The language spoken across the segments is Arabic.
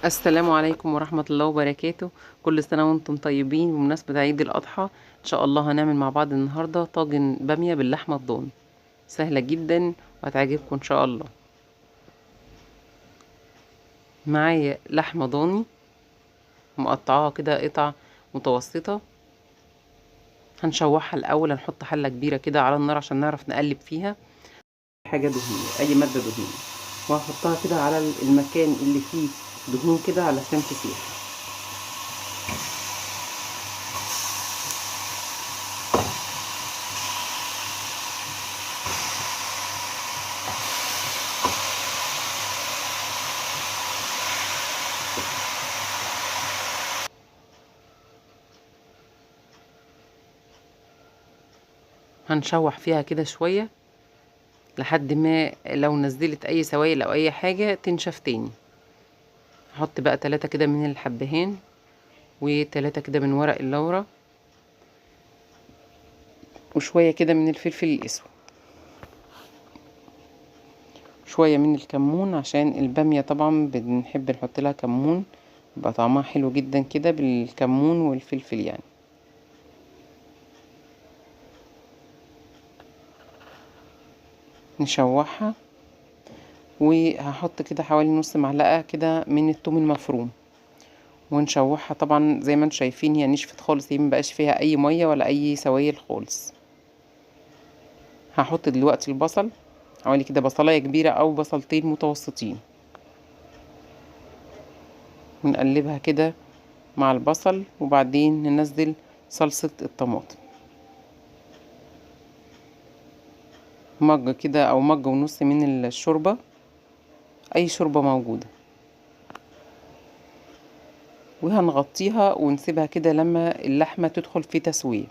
السلام عليكم ورحمة الله وبركاته. كل سنة وانتم طيبين. بمناسبة عيد الأضحى إن شاء الله هنعمل مع بعض النهاردة طاجن بامية باللحمة الضاني. سهلة جدا وهتعجبكم إن شاء الله. معايا لحمة ضاني مقطعاها كده قطع متوسطة. هنشوحها الأول، هنحط حلة كبيرة كده على النار عشان نعرف نقلب فيها حاجة دهنية، أي مادة دهنية، وهحطها كده على المكان اللي فيه دهون كده علشان تسيح. هنشوح فيها كده شوية لحد ما لو نزلت اي سوائل او اي حاجة تنشف تاني. هحط بقى 3 كده من الحبهان و3 كده من ورق اللورة وشوية كده من الفلفل الاسود، شوية من الكمون عشان البامية طبعا بنحب نحط لها كمون، يبقى طعمها حلو جدا كده بالكمون والفلفل يعني. نشوحها، وهحط كده حوالي نص معلقة كده من الثوم المفروم ونشوحها. طبعا زي ما انتم شايفين هي نشفت خالص، هي مبقاش فيها اي مية ولا اي سوائل خالص. هحط دلوقتي البصل، حوالي كده بصلاية كبيرة او بصلتين متوسطين، ونقلبها كده مع البصل، وبعدين ننزل صلصة الطماطم، مج كده او مج ونص من الشوربة، اي شوربة موجودة، وهنغطيها ونسيبها كده لما اللحمة تدخل في تسوية.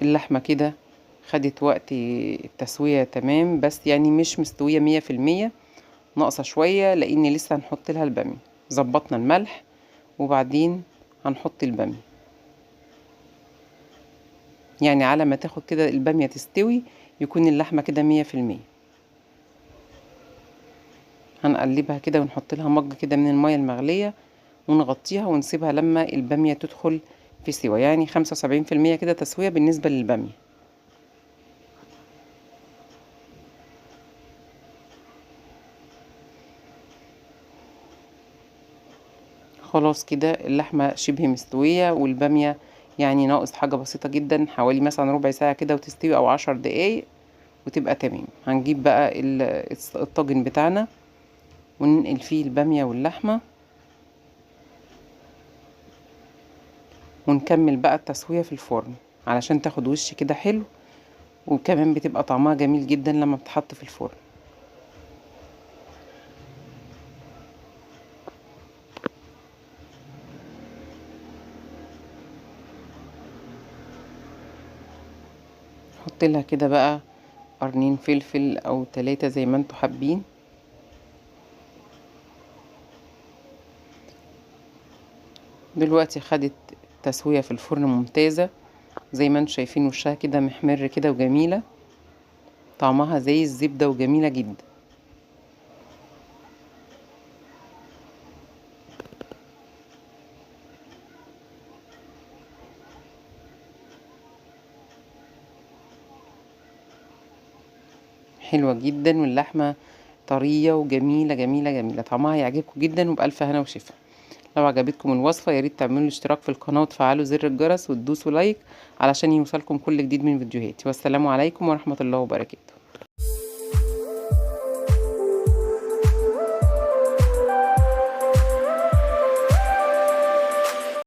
اللحمة كده خدت وقت التسوية تمام، بس يعني مش مستوية 100%، ناقصة شوية لان لسه هنحط لها البامية. ظبطنا الملح وبعدين هنحط البامية، يعني على ما تاخد كده البامية تستوي يكون اللحمة كده 100%. هنقلبها كده ونحط لها مج كده من المية المغلية ونغطيها ونسيبها لما البامية تدخل في سوا، يعني 75% كده تسوية بالنسبة للبامية. خلاص كده اللحمة شبه مستوية، والبامية يعني ناقص حاجة بسيطة جدا، حوالي مثلا ربع ساعة كده وتستوي او 10 دقايق وتبقى تمام. هنجيب بقى الطاجن بتاعنا وننقل فيه البامية واللحمة، ونكمل بقى التسوية في الفرن علشان تاخد وش كده حلو، وكمان بتبقى طعمها جميل جدا لما بتحط في الفرن. حط لها كده بقى قرنين فلفل او 3 زي ما انتوا حابين. دلوقتي خدت تسوية في الفرن ممتازة، زي ما انتوا شايفين وشها كده محمر كده وجميلة، طعمها زي الزبدة وجميلة جدا. حلوة جدا، واللحمة طرية وجميلة جميلة جميلة، طعمها هيعجبكم جدا وبألف هنا وشفا. لو عجبتكم الوصفة ياريت تعملوا اشتراك في القناة وتفعلوا زر الجرس وتدوسوا لايك علشان يوصلكم كل جديد من فيديوهاتي. والسلام عليكم ورحمة الله وبركاته.